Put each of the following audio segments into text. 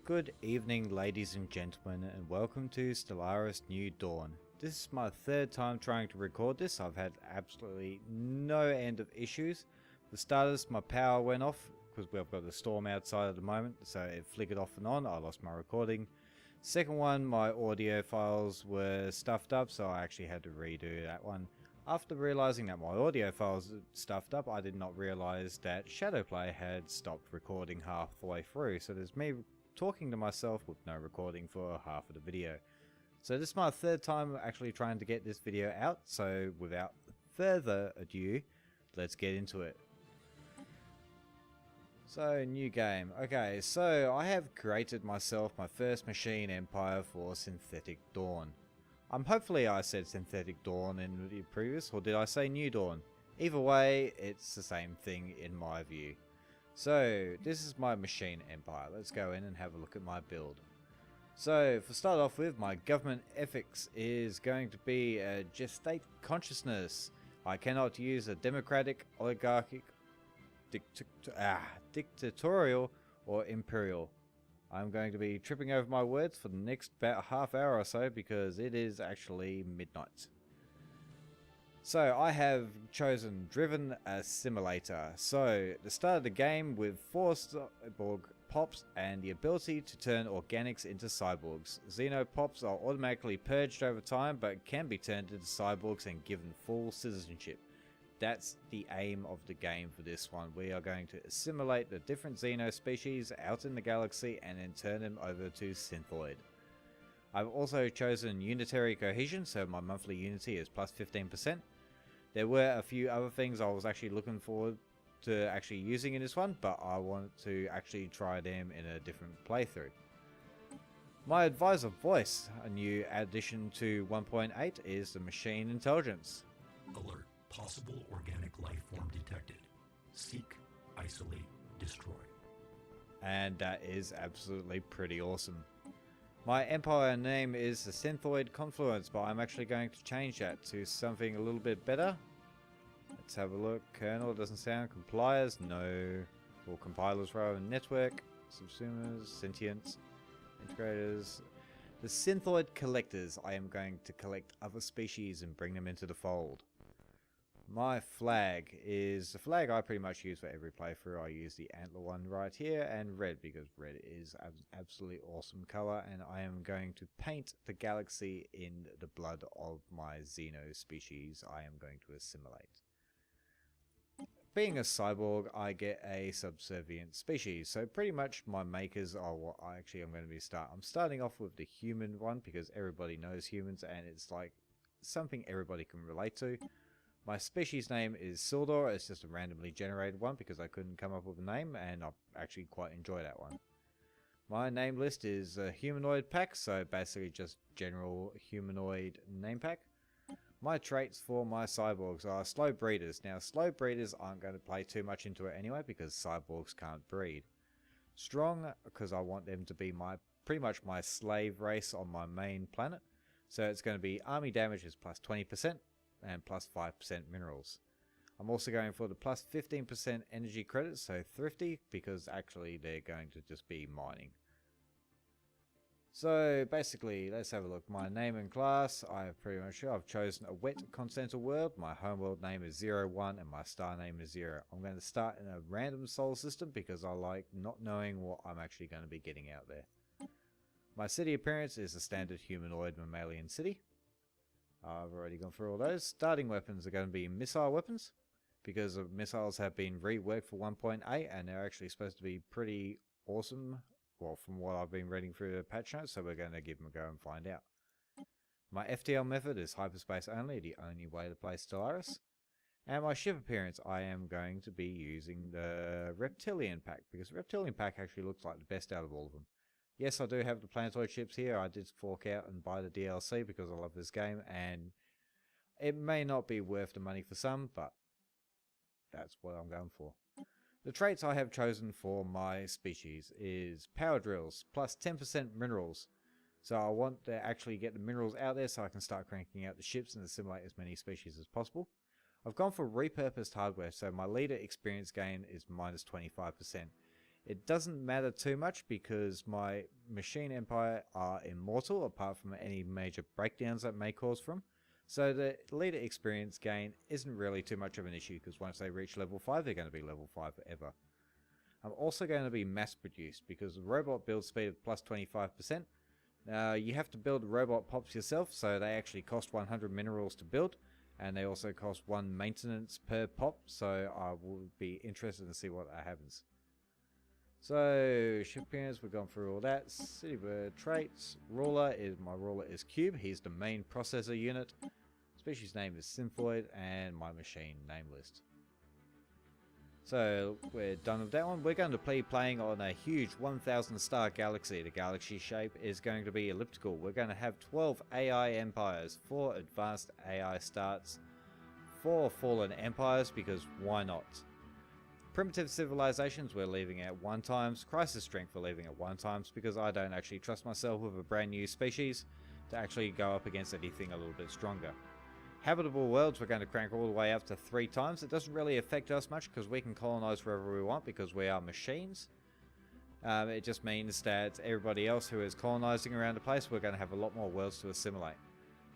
Good evening, ladies and gentlemen, and welcome to Stellaris New Dawn. This is my third time trying to record this. I've had absolutely no end of issues. For starters, my power went off because we've got a storm outside at the moment, so it flickered off and on. I lost my recording. Second one, my audio files were stuffed up, so I actually had to redo that one. After realizing that my audio files were stuffed up, I did not realize that Shadowplay had stopped recording halfway through, so there's me talking to myself with no recording for half of the video. So this is my third time actually trying to get this video out, so without further ado, let's get into it. So, new game. Okay, so I have created myself my first machine empire for Synthetic Dawn. Hopefully I said Synthetic Dawn in the previous, or did I say New Dawn? Either way, it's the same thing in my view. So, this is my machine empire. Let's go in and have a look at my build. So, for start off with, my government ethics is going to be a gestate consciousness. I cannot use a democratic, oligarchic, dictatorial, or imperial. I'm going to be tripping over my words for the next about half hour or so because it is actually midnight. So I have chosen Driven Assimilator. So the start of the game with 4 cyborg pops and the ability to turn organics into cyborgs. Xeno pops are automatically purged over time but can be turned into cyborgs and given full citizenship. That's the aim of the game for this one. We are going to assimilate the different Xeno species out in the galaxy and then turn them over to Synthoid. I've also chosen Unitary Cohesion, so my monthly unity is plus 15%. There were a few other things I was actually looking forward to actually using in this one, but I wanted to actually try them in a different playthrough. My advisor voice, a new addition to 1.8, is the Machine Intelligence. Alert. Possible organic life form detected. Seek, isolate, destroy. And that is absolutely pretty awesome. My empire name is the Synthoid Confluence, but I'm actually going to change that to something a little bit better. Let's have a look. Kernel doesn't sound. Compliers, no. Or compilers rather than network. Subsumers, sentients, integrators. The Synthoid Collectors. I am going to collect other species and bring them into the fold. My flag is the flag I pretty much use for every playthrough. I use the antler one right here and red because red is an absolutely awesome color, and I am going to paint the galaxy in the blood of my Xeno species I am going to assimilate. Being a cyborg, I get a subservient species, so pretty much my makers are what I'm going to be I'm starting off with the human one because everybody knows humans and it's like something everybody can relate to. My species name is Sildor. It's just a randomly generated one because I couldn't come up with a name, and I actually quite enjoy that one. My name list is a humanoid pack, so basically just general humanoid name pack. My traits for my cyborgs are slow breeders. Now, slow breeders aren't going to play too much into it anyway because cyborgs can't breed. Strong, because I want them to be pretty much my slave race on my main planet. So it's going to be army damage is plus 20%. And plus 5% minerals. I'm also going for the plus 15% energy credits, so thrifty, because actually they're going to just be mining. So basically, let's have a look. My name and class, I've chosen a wet continental world. My homeworld name is 01 and my star name is 0. I'm going to start in a random solar system because I like not knowing what I'm actually going to be getting out there. My city appearance is a standard humanoid mammalian city. I've already gone through all those. Starting weapons are going to be missile weapons because missiles have been reworked for 1.8 and they're actually supposed to be pretty awesome. Well, from what I've been reading through the patch notes, so we're going to give them a go and find out. My FTL method is hyperspace only, the only way to play Stellaris. And my ship appearance, I am going to be using the Reptilian pack because the Reptilian pack actually looks like the best out of all of them. Yes, I do have the planetoid ships here. I did fork out and buy the DLC because I love this game, and it may not be worth the money for some, but that's what I'm going for. The traits I have chosen for my species is power drills, plus 10% minerals. So I want to actually get the minerals out there so I can start cranking out the ships and assimilate as many species as possible. I've gone for repurposed hardware, so my leader experience gain is minus 25%. It doesn't matter too much because my machine empire are immortal apart from any major breakdowns that may cause from. So the leader experience gain isn't really too much of an issue because once they reach level 5 they're going to be level 5 forever. I'm also going to be mass produced because the robot build speed of plus 25%. Now you have to build robot pops yourself, so they actually cost 100 minerals to build, and they also cost 1 maintenance per pop, so I will be interested to see what that happens. So ship appearance, we've gone through all that. City bird traits, my ruler is Cube, he's the main processor unit. Species name is Synthoid, and my machine name list. So we're done with that one. We're going to be playing on a huge 1,000 star galaxy. The galaxy shape is going to be elliptical. We're going to have 12 AI empires, 4 advanced AI starts, 4 fallen empires because why not? Primitive civilizations we're leaving at 1 times. Crisis strength we're leaving at 1 times because I don't actually trust myself with a brand new species to actually go up against anything a little bit stronger. Habitable worlds we're going to crank all the way up to 3 times. It doesn't really affect us much because we can colonize wherever we want because we are machines. It just means that everybody else who is colonizing around the place, we're going to have a lot more worlds to assimilate.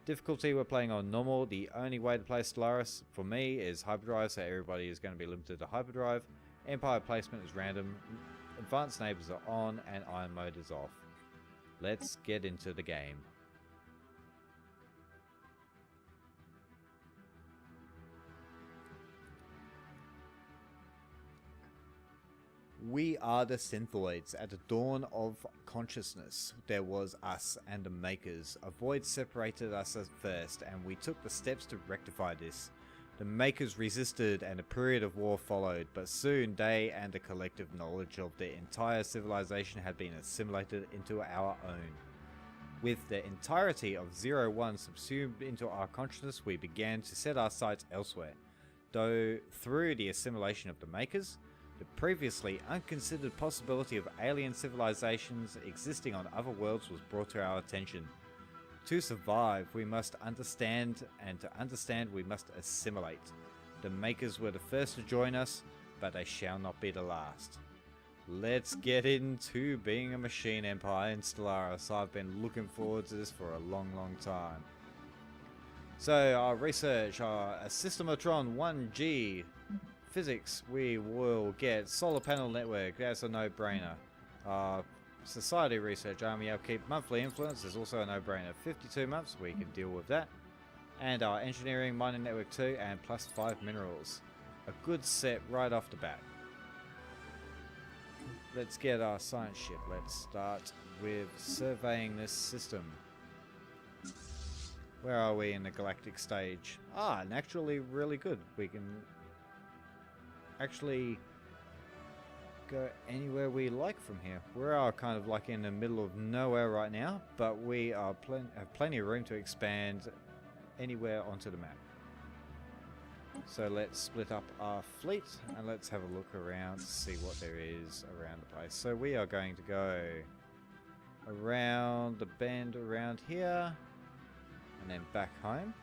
Difficulty we're playing on normal. The only way to play Stellaris for me is hyperdrive, so everybody is going to be limited to hyperdrive. Empire placement is random. Advanced neighbors are on and iron mode is off. Let's get into the game. We are the Synthoids. At the dawn of consciousness, there was us and the Makers. A void separated us at first, and we took the steps to rectify this. The Makers resisted, and a period of war followed, but soon they and the collective knowledge of the entire civilization had been assimilated into our own. With the entirety of 01 subsumed into our consciousness, we began to set our sights elsewhere. Though through the assimilation of the Makers, the previously unconsidered possibility of alien civilizations existing on other worlds was brought to our attention. To survive, we must understand, and to understand we must assimilate. The Makers were the first to join us, but they shall not be the last. Let's get into being a machine empire in Stellaris. I've been looking forward to this for a long time. So our research, a Systematron 1G. Physics, we will get solar panel network, that's a no-brainer. Society research, army upkeep, monthly influence is also a no-brainer. 52 months, we can deal with that. And our engineering, mining network 2, and plus 5 minerals. A good set right off the bat. Let's get our science ship. Let's start with surveying this system. Where are we in the galactic stage? Naturally really good. We can actually go anywhere we like from here. We are kind of like in the middle of nowhere right now, but we are have plenty of room to expand anywhere onto the map. So let's split up our fleet and let's have a look around to see what there is around the place. So we are going to go around the bend around here and then back home.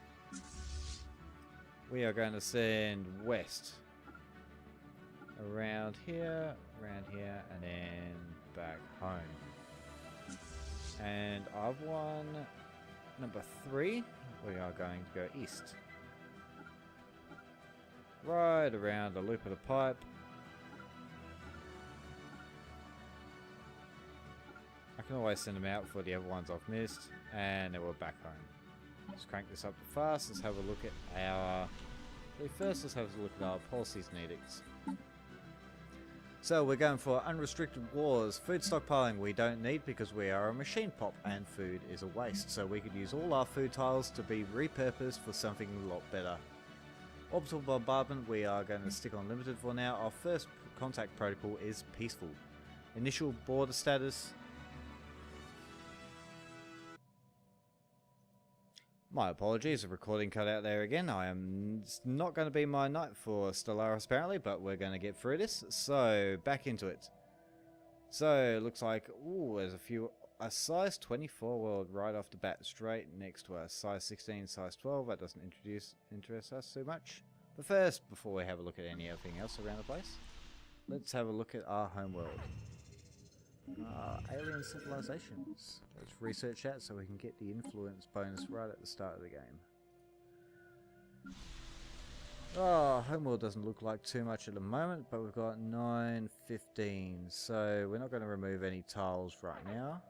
We are going to send west around here, and then back home. And I've won number 3. We are going to go east. Right around the loop of the pipe. I can always send them out for the other ones I've missed, and then we're back home. Let's crank this up fast. Let's have a look at our... First, let's have a look at our policies and edicts. So we're going for unrestricted wars. Food stockpiling we don't need because we are a machine pop and food is a waste. So we could use all our food tiles to be repurposed for something a lot better. Orbital bombardment we are going to stick on limited for now. Our first contact protocol is peaceful. Initial border status. My apologies, the recording cut out there again. It's not going to be my night for Stellaris apparently, but we're going to get through this. So, back into it. So, looks like, there's a size 24 world right off the bat, straight next to a size 16, size 12. That doesn't interest us too much. But first, before we have a look at anything else around the place, let's have a look at our homeworld. Alien civilizations. Let's research that so we can get the influence bonus right at the start of the game. Oh, homeworld doesn't look like too much at the moment, but we've got 9:15, so we're not going to remove any tiles right now.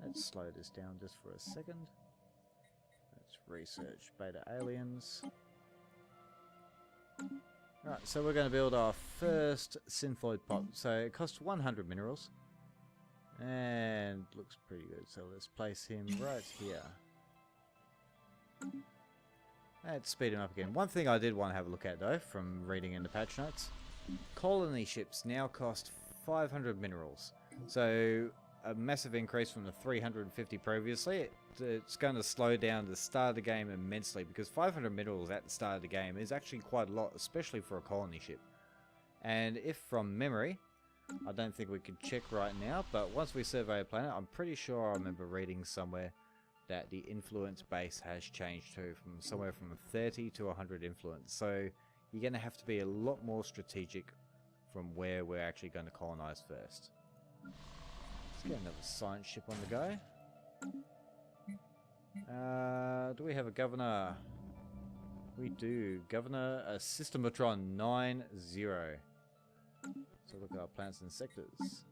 Let's slow this down just for a second. Let's research beta aliens. Right, so we're going to build our first synthoid pod. So it costs 100 minerals. And looks pretty good. So let's place him right here. Let's speed him up again. One thing I did want to have a look at though, from reading in the patch notes. Colony ships now cost 500 minerals. So a massive increase from the 350 previously. It's going to slow down the start of the game immensely, because 500 minerals at the start of the game is actually quite a lot, especially for a colony ship. And if from memory, I don't think we could check right now, but once we survey a planet, I'm pretty sure I remember reading somewhere that the influence base has changed too, from somewhere from 30 to 100 influence. So you're going to have to be a lot more strategic from where we're actually going to colonize first. Let's get another science ship on the go. Do we have a governor? We do. Governor Systematron 90. So look at our planets and sectors.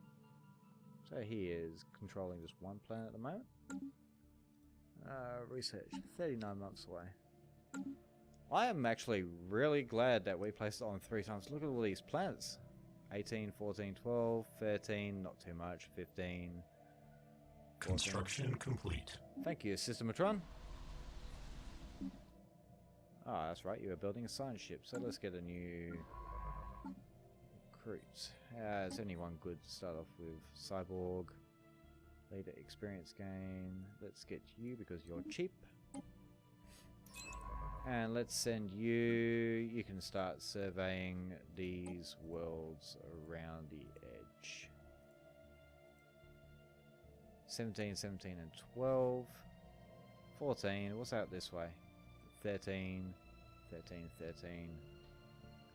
So he is controlling just one planet at the moment. Research, 39 months away. I am actually really glad that we placed it on 3 times. Look at all these planets. 18, 14, 12, 13, not too much, 15. 14. Construction complete. Thank you, Systematron. Ah, that's right, you were building a science ship, so let's get a new recruit. Is anyone good to start off with? Cyborg. Leader experience gain. Let's get you because you're cheap. And let's send you. You can start surveying these worlds around the edge. 17, 17 and 12. 14. What's out this way? 13, 13, 13.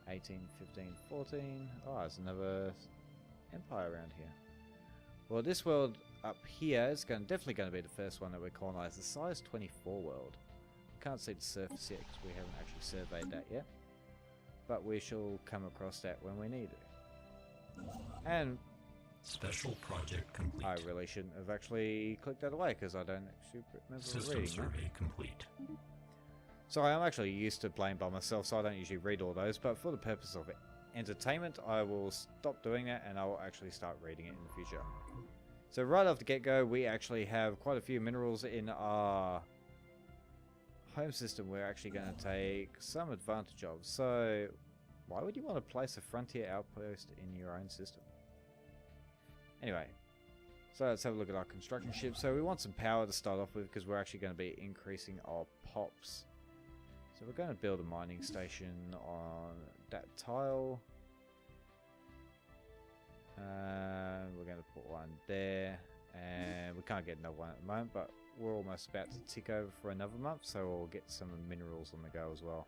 18, 15, 14. Oh, there's another empire around here. Well, this world up here is definitely going to be the first one that we colonize. The size 24 world. Can't see the surface yet because we haven't actually surveyed that yet. But we shall come across that when we need it. And Special project complete. I really shouldn't have actually clicked that away because I don't actually remember System reading survey that. complete. So I'm actually used to playing by myself, so I don't usually read all those, but for the purpose of entertainment, I will stop doing that and I will actually start reading it in the future. So right off the get-go, we actually have quite a few minerals in our home system we're actually going to take some advantage of. So why would you want to place a frontier outpost in your own system? Anyway, so let's have a look at our construction ship. So we want some power to start off with because we're actually going to be increasing our pops. So we're going to build a mining station on that tile. We're going to put one there. And we can't get another one at the moment, but we're almost about to tick over for another month, so we'll get some minerals on the go as well.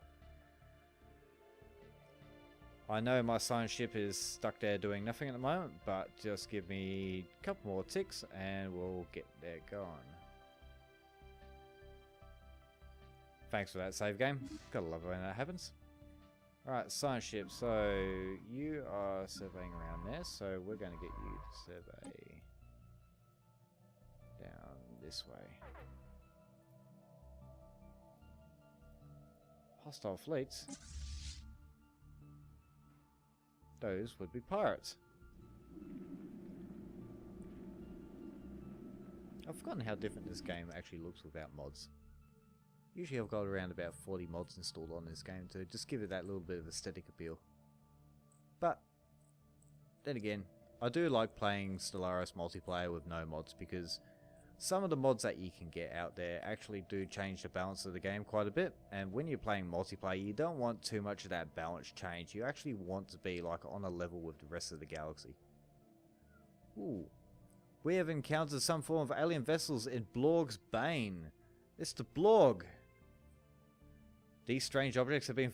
I know my science ship is stuck there doing nothing at the moment, but just give me a couple more ticks and we'll get there going. Thanks for that save game. Gotta love it when that happens. Alright, science ship. So you are surveying around there, so we're going to get you to survey down this way. Hostile fleets? Those would be pirates. I've forgotten how different this game actually looks without mods. Usually I've got around about 40 mods installed on this game to just give it that little bit of aesthetic appeal. But then again, I do like playing Stellaris multiplayer with no mods because some of the mods that you can get out there actually do change the balance of the game quite a bit, and when you're playing multiplayer you don't want too much of that balance change. You actually want to be like on a level with the rest of the galaxy. Ooh. We have encountered some form of alien vessels in Blorg's Bane. It's the Blorg. These strange objects have been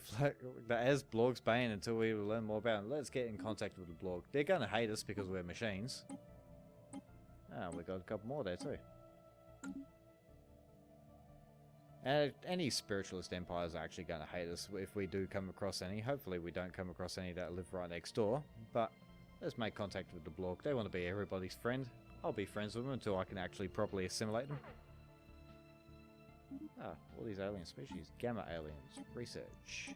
as Blorg's bane until we learn more about them. Let's get in contact with the Blorg. They're going to hate us because we're machines. Ah, we got a couple more there too. Any spiritualist empires are actually going to hate us if we do come across any. Hopefully we don't come across any that live right next door. But let's make contact with the Blorg. They want to be everybody's friend. I'll be friends with them until I can actually properly assimilate them. Ah, all these alien species. Gamma aliens. Research.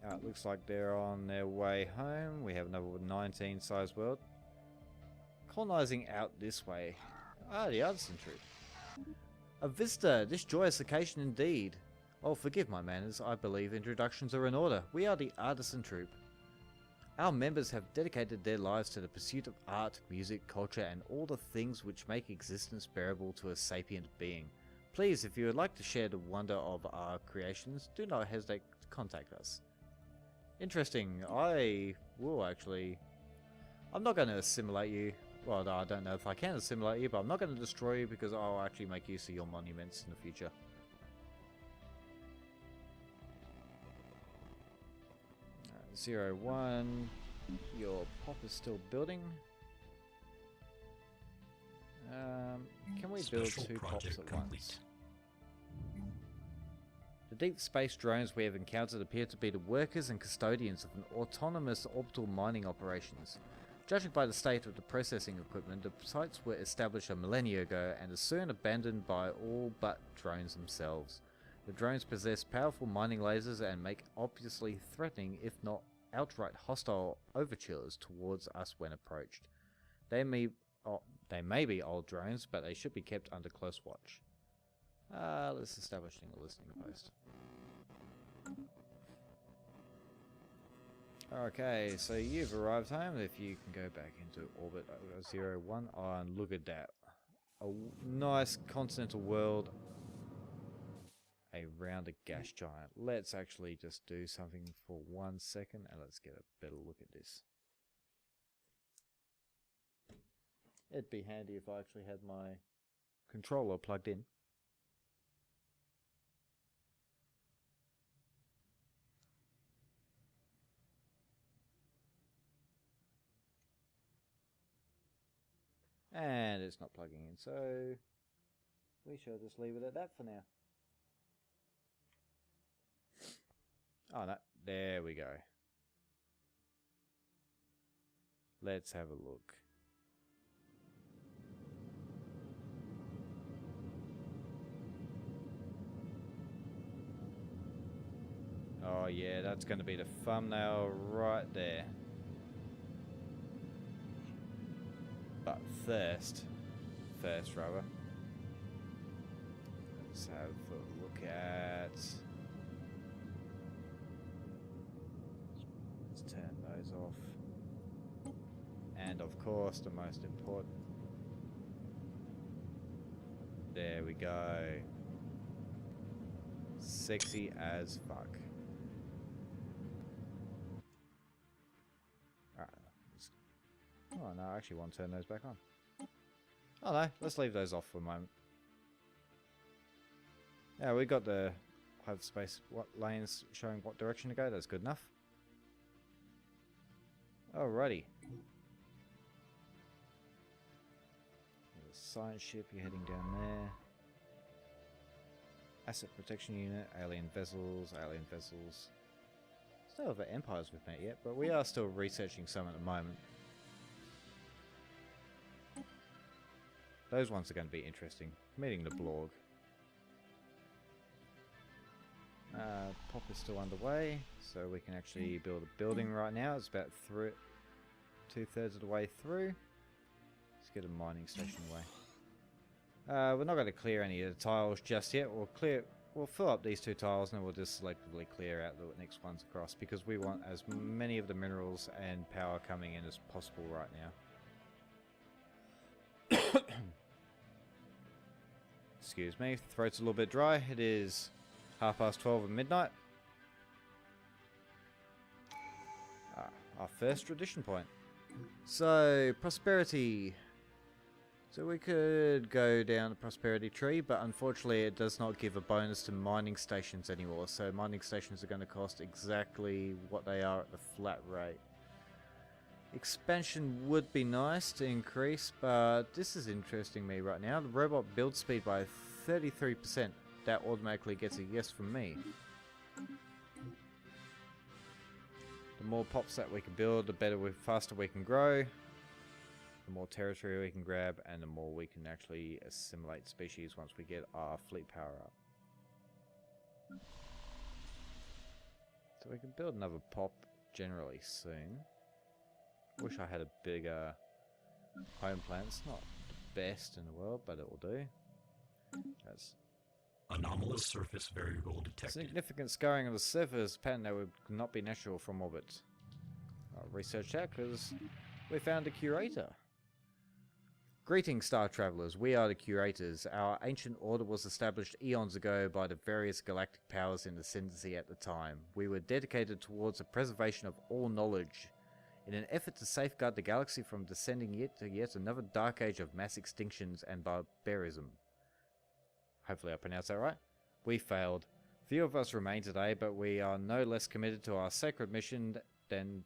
It looks like they're on their way home. We have another 19 size world. Colonizing out this way. Ah, the artisan troop. A visitor, this joyous occasion indeed. Oh, forgive my manners, I believe introductions are in order. We are the artisan troop. Our members have dedicated their lives to the pursuit of art, music, culture, and all the things which make existence bearable to a sapient being. Please, if you would like to share the wonder of our creations, do not hesitate to contact us. Interesting. I will actually... I'm not going to assimilate you. Well, I don't know if I can assimilate you, but I'm not going to destroy you because I'll actually make use of your monuments in the future. 01. Your pop is still building. Can we build two pops at once? The deep space drones we have encountered appear to be the workers and custodians of an autonomous orbital mining operations. Judging by the state of the processing equipment, the sites were established a millennia ago and are soon abandoned by all but drones themselves. The drones possess powerful mining lasers and make obviously threatening, if not outright hostile, overtures towards us when approached. They may be old drones, but they should be kept under close watch. Let's establish a listening post. Okay, so you've arrived home. If you can go back into orbit 01. Oh, and look at that. A nice continental world. A rounded gas giant. Let's actually just do something for 1 second and let's get a better look at this. It'd be handy if I actually had my controller plugged in. And it's not plugging in, so we shall just leave it at that for now. Oh no, there we go. Let's have a look. Oh yeah, that's going to be the thumbnail right there. But first rather, let's have a look at... Let's turn those off. And of course, the most important. There we go. Sexy as fuck. Oh no, I actually want to turn those back on. Oh no, let's leave those off for a moment. Yeah, we got the hyperspace lanes showing what direction to go. That's good enough. Alrighty. There's a science ship, you're heading down there. Asset protection unit, alien vessels. Still have empires we've met yet, but we are still researching some at the moment. Those ones are going to be interesting. Meeting the Blorg. Pop is still underway, so we can actually build a building right now. It's about 2/3 of the way through. Let's get a mining station away. We're not going to clear any of the tiles just yet. We'll fill up these 2 tiles and then we'll just selectively clear out the next ones across because we want as many of the minerals and power coming in as possible right now. Excuse me, throat's a little bit dry. It is 12:30 at midnight. Our first tradition point. So, prosperity. So we could go down the prosperity tree, but unfortunately it does not give a bonus to mining stations anymore. So mining stations are going to cost exactly what they are at the flat rate. Expansion would be nice to increase, but this is interesting me right now. The robot build speed by 33%. That automatically gets a yes from me. The more pops that we can build, the better, faster we can grow. The more territory we can grab, and the more we can actually assimilate species once we get our fleet power up. So we can build another pop generally soon. Wish I had a bigger home plant. It's not the best in the world, but it will do. That's Anomalous surface variable detected. significant scarring of the surface, pattern that would not be natural from orbit. I'll research that because we found a curator. Greetings, Star Travelers. We are the Curators. Our ancient order was established eons ago by the various galactic powers in ascendancy at the time. We were dedicated towards the preservation of all knowledge, in an effort to safeguard the galaxy from descending yet another dark age of mass extinctions and barbarism. Hopefully I pronounced that right. We failed. Few of us remain today, but we are no less committed to our sacred mission than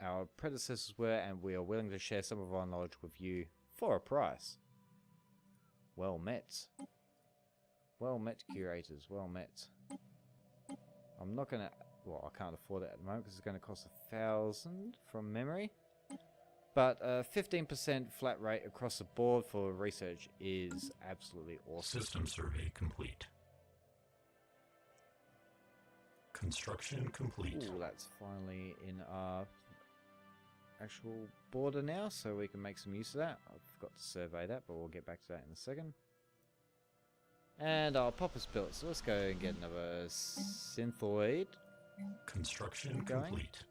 our predecessors were, and we are willing to share some of our knowledge with you. For a price. Well met. Well met, Curators. Well met. I'm not going to... Well, I can't afford it at the moment because it's going to cost 1,000 from memory. But 15% flat rate across the board for research is absolutely awesome. System survey complete. Construction complete. Ooh, that's finally in our actual border now, so we can make some use of that. I forgot to survey that, but we'll get back to that in a second. And our popper's built, so let's go and get another synthoid. Construction going. complete.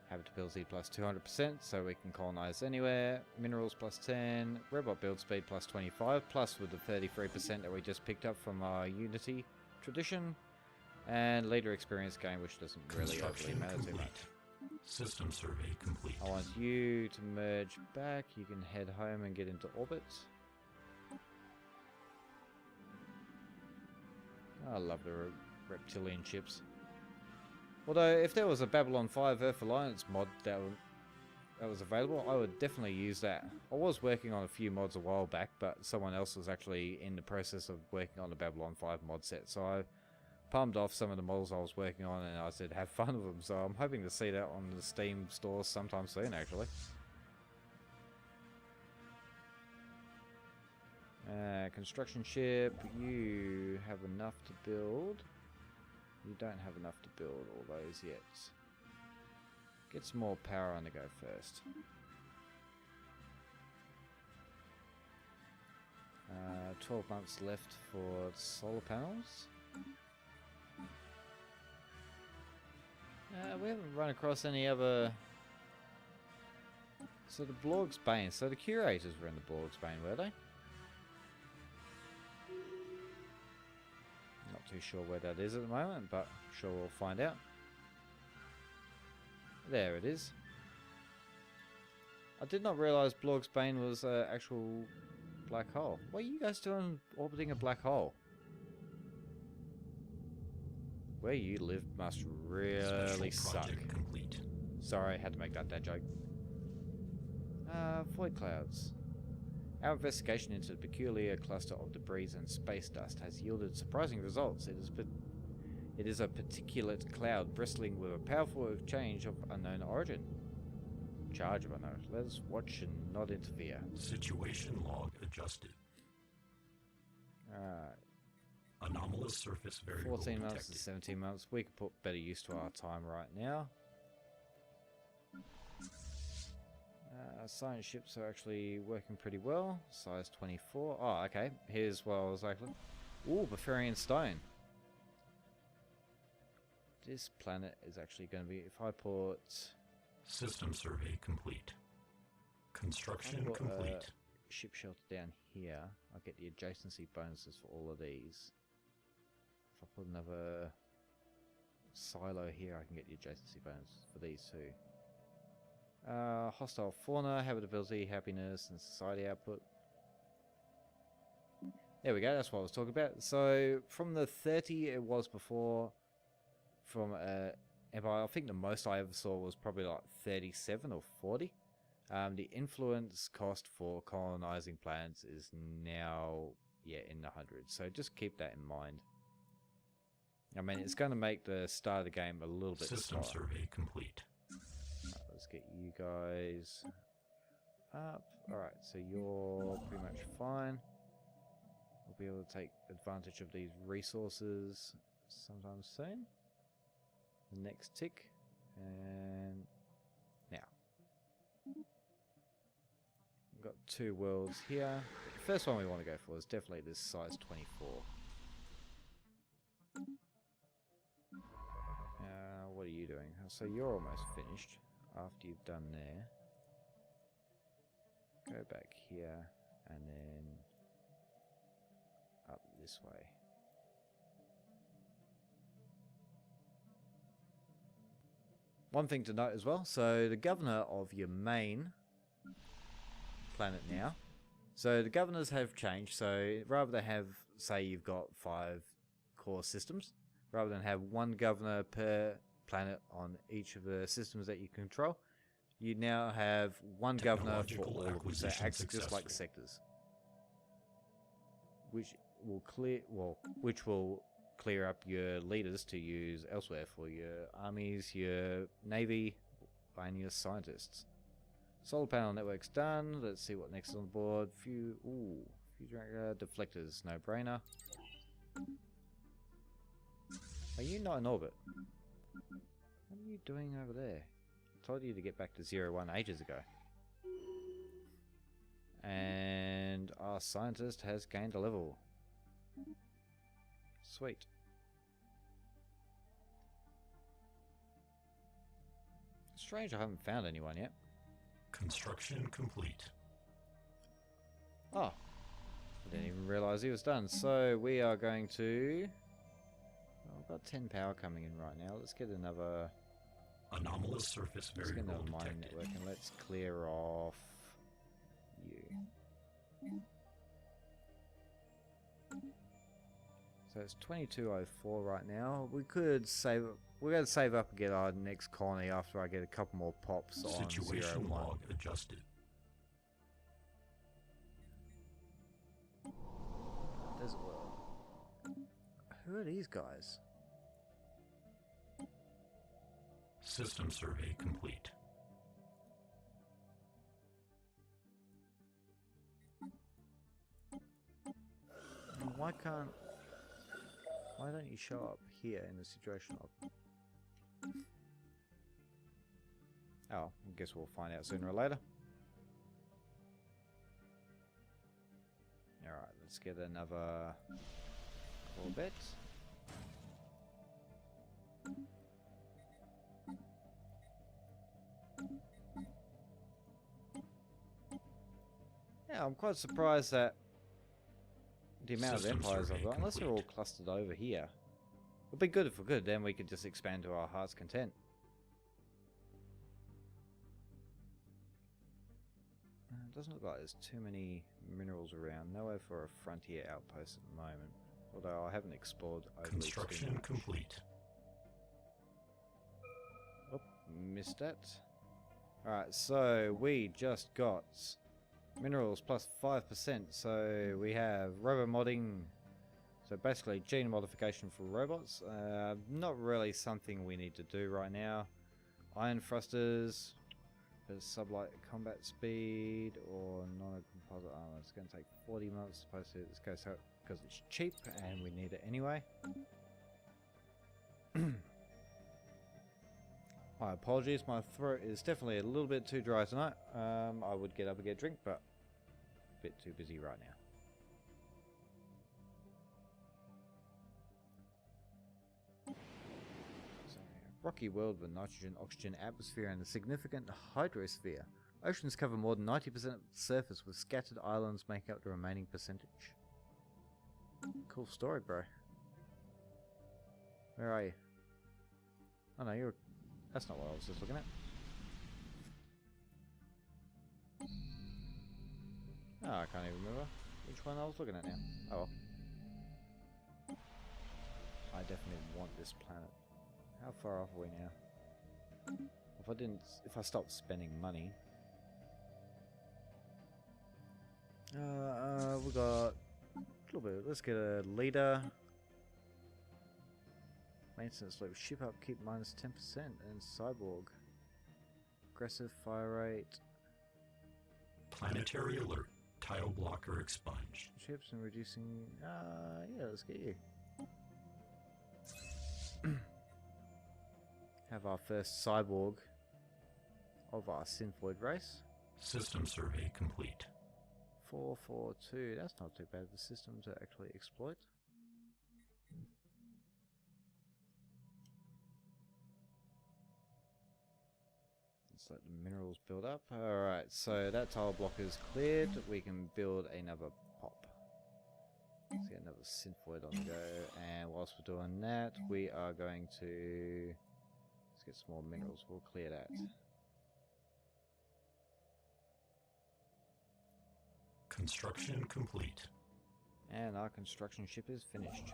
Habitability plus 200%, so we can colonize anywhere. Minerals plus 10. Robot build speed plus 25, plus with the 33% that we just picked up from our Unity tradition. And later experience gain, which doesn't really overly matter too much. System survey complete. I want you to merge back. You can head home and get into orbit. I love the reptilian ships. Although, if there was a Babylon 5 Earth Alliance mod that was available, I would definitely use that. I was working on a few mods a while back, but someone else was actually in the process of working on the Babylon 5 mod set, so I palmed off some of the models I was working on, and I said have fun with them. So I'm hoping to see that on the Steam store sometime soon, actually. Construction ship, you have enough to build. You don't have enough to build all those yet. Get some more power on the go first. 12 months left for solar panels. We haven't run across any other... So the Blorg's Bane. So the Curators were in the Blorg's Bane, were they? Not too sure where that is at the moment, but I'm sure we'll find out. There it is. I did not realise Blorg's Bane was an actual black hole. What are you guys doing orbiting a black hole? Where you live must really suck. Complete. Sorry, I had to make that dad joke. Void clouds. Our investigation into the peculiar cluster of debris and space dust has yielded surprising results. It is a particulate cloud bristling with a powerful change of unknown origin. Charge of unknown. Let us watch and not interfere. Situation log adjusted. Alright. Anomalous surface variable 14 months detected. to 17 months. We can put better use to our time right now. Science ships are actually working pretty well. Size 24. Oh, okay. Here's what I was like. Ooh, Beferian stone. This planet is actually going to be... If I put... System survey complete. Construction complete. Ship shelter down here, I'll get the adjacency bonuses for all of these. If I put another silo here, I can get the adjacency bonus for these two. Hostile fauna, habitability, happiness, and society output. There we go, that's what I was talking about. So, from the 30 it was before, from Empire, I think the most I ever saw was probably like 37 or 40. The influence cost for colonizing planets is now, yeah, in the hundreds. So just keep that in mind. I mean, it's going to make the start of the game a little bit System slower. survey complete. Right, let's get you guys up. Alright, so you're pretty much fine. We'll be able to take advantage of these resources sometime soon. The next tick. And now. We've got 2 worlds here. The first one we want to go for is definitely this size 24. What are you doing? So you're almost finished after you've done there. Go back here and then up this way. One thing to note as well, so the governor of your main planet now, so the governors have changed, so rather than have, say you've got 5 core systems, rather than have 1 governor per planet on each of the systems that you control, you now have 1 governor for all of them, so it acts just like sectors, which will clear up your leaders to use elsewhere for your armies, your navy, and your scientists. Solar panel network's done. Let's see what next is on the board. Few deflectors, no brainer. Are you not in orbit? What are you doing over there? I told you to get back to 01 ages ago. And our scientist has gained a level. Sweet. Strange I haven't found anyone yet. Construction complete. Oh. I didn't even realise he was done. So we are going to... Oh, I've got 10 power coming in right now. Let's get another... Anomalous surface Let's get variable another mining detected. network and let's clear off you. So it's 2204 right now. We could save. We're going to save up and get our next colony after I get a couple more pops on Situation 01. log adjusted. Desert World. Who are these guys? System survey complete. Why don't you show up here in the situation log? Oh, I guess we'll find out sooner or later. Alright, let's get another Corvette. Yeah, I'm quite surprised that the amount of System empires I've survey got, unless they're all complete. clustered over here. It'd be good if we could, then we could just expand to our heart's content. It doesn't look like there's too many minerals around. Nowhere for a frontier outpost at the moment. Although I haven't explored overly too Construction much. complete. Oh, missed that. Alright, so we just got minerals plus 5%. So we have robo-modding. So basically gene modification for robots. Not really something we need to do right now. Iron thrusters. There's sublight combat speed or non-composite armor. It's going to take 40 months supposed to this goes out because it's cheap and we need it anyway. My apologies, my throat is definitely a little bit too dry tonight. I would get up and get a drink, but a bit too busy right now. Rocky world with nitrogen, oxygen, atmosphere, and a significant hydrosphere. Oceans cover more than 90% of the surface, with scattered islands make up the remaining percentage. Cool story, bro. Where are you? Oh no, you're... That's not what I was just looking at. Oh, I can't even remember which one I was looking at now. Oh well. I definitely want this planet. How far off are we now? If I stopped spending money... we got a little bit. Let's get a leader. Maintenance loop. Ship upkeep minus 10% and cyborg. Aggressive fire rate. Planetary alert. Tile blocker expunged. Ships and reducing. Yeah, let's get you. Have our first cyborg of our Synthoid race. System survey complete. 442. That's not too bad of a system to actually exploit. Let's let the minerals build up. Alright, so that tile block is cleared. We can build another pop. Let's get another Synthoid on the go. And whilst we're doing that, we are going to... Let's get some more minerals. We'll clear that. Construction complete. And our construction ship is finished.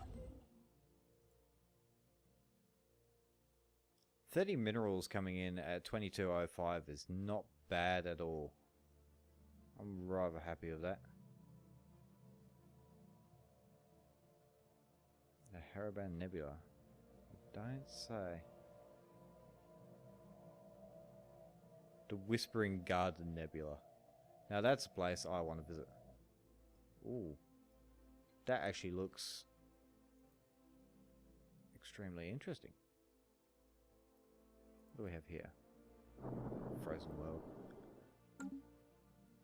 30 minerals coming in at 2205 is not bad at all. I'm rather happy with that. The Haraban Nebula. Don't say. The Whispering Garden Nebula. Now that's a place I want to visit. Ooh. That actually looks extremely interesting. What do we have here? Frozen world.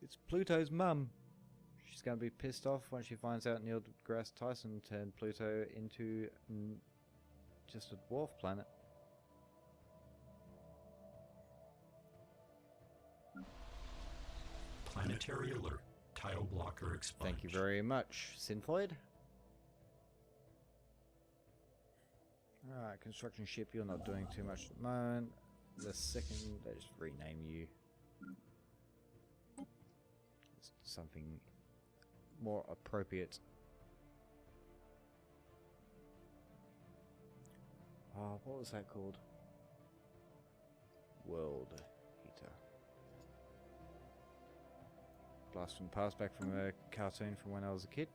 It's Pluto's mum. She's going to be pissed off when she finds out Neil deGrasse Tyson turned Pluto into just a dwarf planet. Planetary alert. Tile blocker expunged. Thank you very much, Synthoid. Alright, construction ship, you're not doing too much at the moment. The second, they just rename you. It's something more appropriate. Oh, what was that called? World Heater. Blast from the past, back from a cartoon from when I was a kid.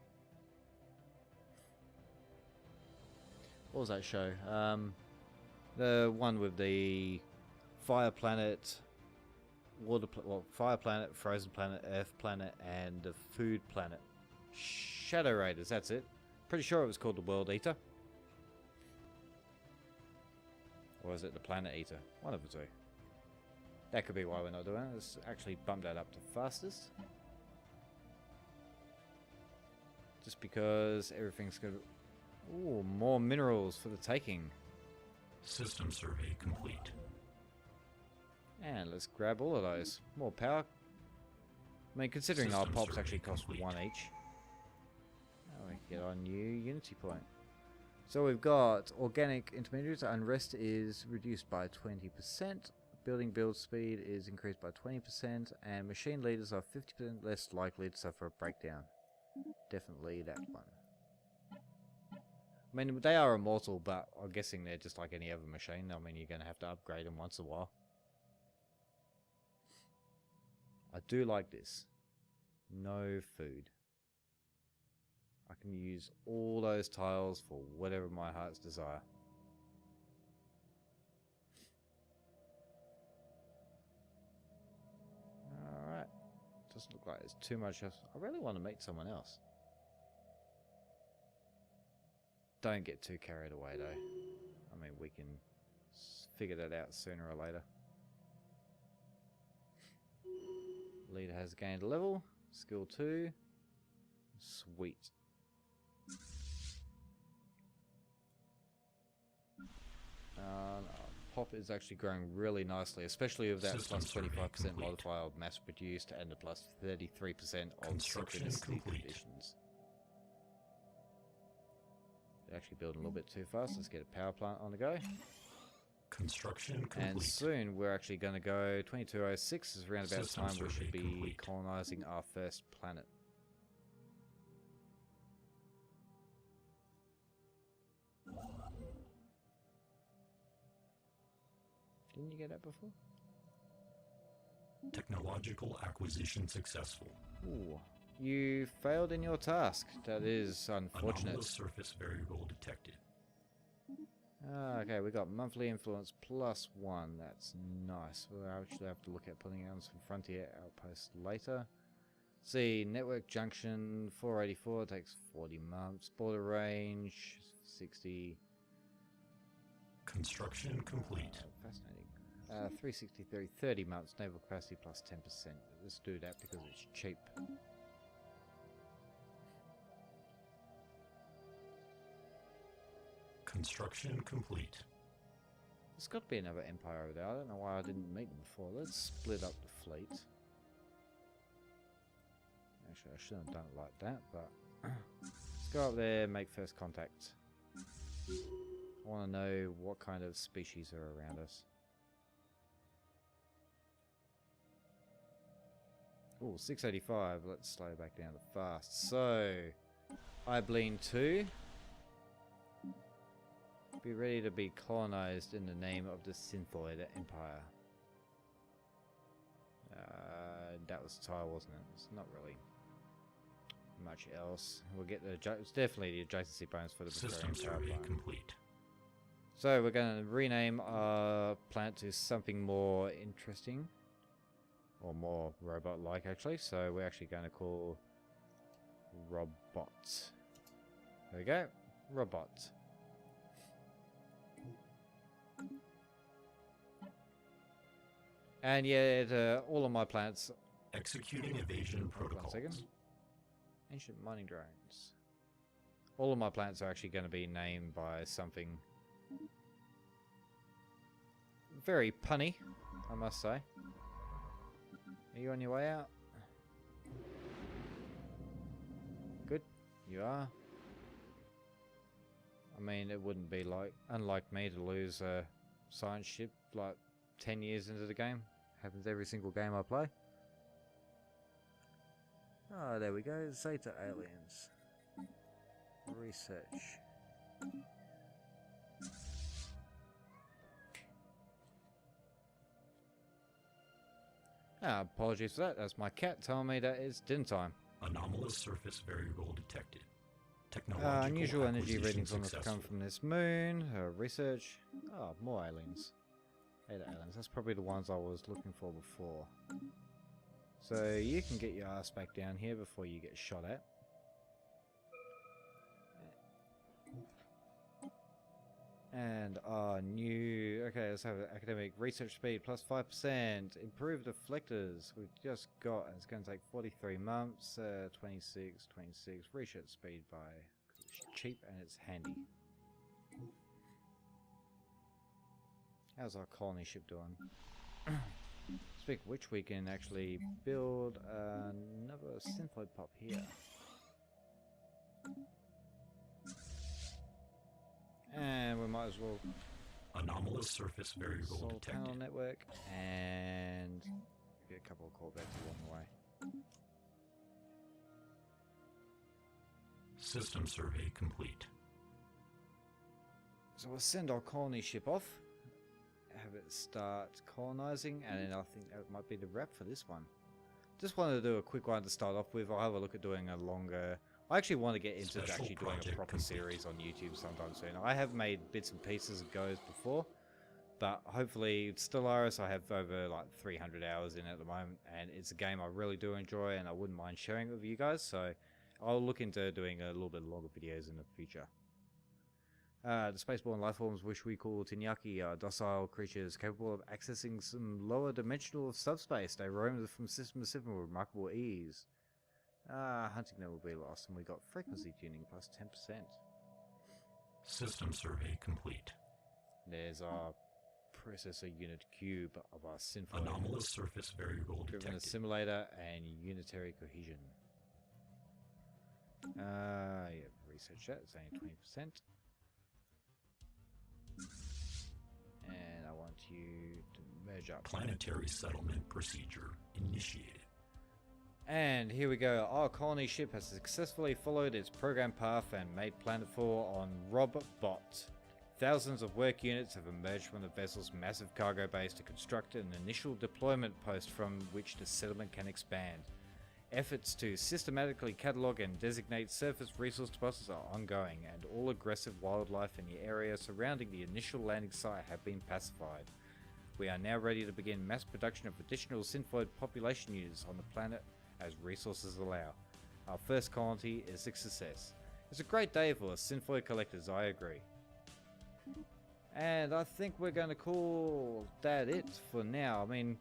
What was that show? The one with the fire planet, fire planet, frozen planet, earth planet, and the food planet. Shadow Raiders, that's it. Pretty sure it was called the World Eater. Or is it the Planet Eater? One of the two. That could be why we're not doing it. Let's actually bump that up to fastest. Just because everything's going to... Ooh, more minerals for the taking. System survey complete. And let's grab all of those. More power. I mean, considering our System pops survey actually cost complete. 1 each. Now we can get our new Unity point. So we've got organic intermediaries. Unrest is reduced by 20%. Building build speed is increased by 20%. And machine leaders are 50% less likely to suffer a breakdown. Definitely that one. I mean, they are immortal, but I'm guessing they're just like any other machine. I mean, you're going to have to upgrade them once in a while. I do like this. No food. I can use all those tiles for whatever my heart's desire. Alright. Doesn't look like there's too much else. I really want to meet someone else. Don't get too carried away though. I mean, we can figure that out sooner or later. Leader has gained a level. Skill 2. Sweet. Pop is actually growing really nicely, especially with that System plus survey 25% complete. modifier of mass produced and the plus 33% of Construction synchronicity complete. conditions. They're actually building a little bit too fast. Let's get a power plant on the go. Construction complete. And soon we're actually going to go 2206 is around about the System time we should survey be complete. colonizing our first planet. Didn't you get that before? Technological acquisition successful. Ooh, you failed in your task. That is unfortunate. Anomalous surface variable detected. Ah, okay, we got monthly influence +1. That's nice. We'll actually have to look at putting on some frontier outposts later. See, network junction 484 takes 40 months. Border range 60. Construction complete. Fascinating. 363, 30 months. Naval capacity plus 10%. Let's do that because it's cheap. Construction complete. There's got to be another empire over there. I don't know why I didn't meet them before. Let's split up the fleet. Actually, I shouldn't have done it like that, but let's go up there, make first contact. I want to know what kind of species are around us. Oh, 685. Let's slow back down to fast. So, Ibleen 2. Be ready to be colonized in the name of the Synthoid Empire. That was the tile, wasn't it? It's not really much else. We'll get the it's definitely the adjacency bonus for the System Bavarian power survey plant. complete. So we're going to rename our planet to something more interesting. Or more robot-like, actually. So we're actually going to call Robot. There we go. Robot. And yeah, all of my planets... Executing evasion 1 protocols. second. Ancient mining drones. All of my planets are actually going to be named by something very punny, I must say. Are you on your way out? Good, you are. I mean, it wouldn't be unlike me to lose a science ship like 10 years into the game. Happens every single game I play. Oh, there we go. Zeta aliens. Research. Apologies for that. That's my cat telling me that it's dinner time. Anomalous surface variable detected. Technological Unusual energy acquisition readings on the come successful. from this moon. Research. Oh, more aliens. 8 aliens. That's probably the ones I was looking for before. So you can get your ass back down here before you get shot at. And our new... Okay, let's have academic research speed plus 5%. Improve deflectors. We've just got... It's going to take 43 months. 26. Research speed by... It's cheap and it's handy. How's our colony ship doing? Speaking of which, we can actually build another synthoid pop here. And we might as well Anomalous surface variable solar panel detected. network and get a couple of callbacks along the way. System survey complete. So we'll send our colony ship off, have it start colonizing, and then I think that might be the wrap for this one. Just wanted to do a quick one to start off with. I'll have a look at doing a longer... I actually want to get into Special actually doing a project proper complete. series on YouTube sometime soon. I have made bits and pieces of goes before, but hopefully Stellaris I have over like 300 hours in at the moment, and it's a game I really do enjoy and I wouldn't mind sharing it with you guys, so I'll look into doing a little bit longer videos in the future. The spaceborne lifeforms which we call Tinyaki are docile creatures capable of accessing some lower dimensional subspace. They roam from system to system with remarkable ease. Hunting them will be lost, and we got frequency tuning plus 10%. System survey complete. There's our processor unit cube of our Synthoid. Anomalous surface variable Driven detected. assimilator and unitary cohesion. Yeah, research that, it's only 20%. And I image up. Planetary settlement procedure initiated. And here we go. Our colony ship has successfully followed its program path and made planetfall on Robbot. Thousands of work units have emerged from the vessel's massive cargo base to construct an initial deployment post from which the settlement can expand. Efforts to systematically catalogue and designate surface resource deposits are ongoing, and all aggressive wildlife in the area surrounding the initial landing site have been pacified. We are now ready to begin mass production of additional Synthoid population units on the planet as resources allow. Our first colony is a success. It's a great day for Synthoid collectors, I agree. And I think we're going to call that it for now. I mean,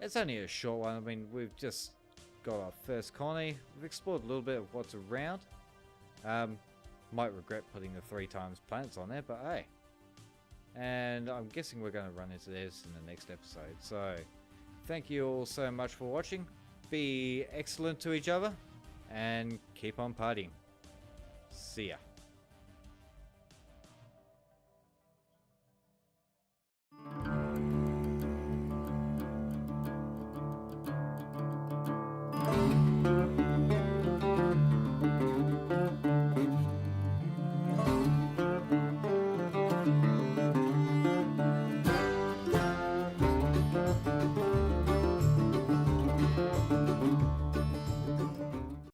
it's only a short one. I mean, we've just got our first colony. We've explored a little bit of what's around. Might regret putting the 3 times planets on there, but hey. And I'm guessing we're going to run into this in the next episode. So, thank you all so much for watching. Be excellent to each other, and keep on partying. See ya.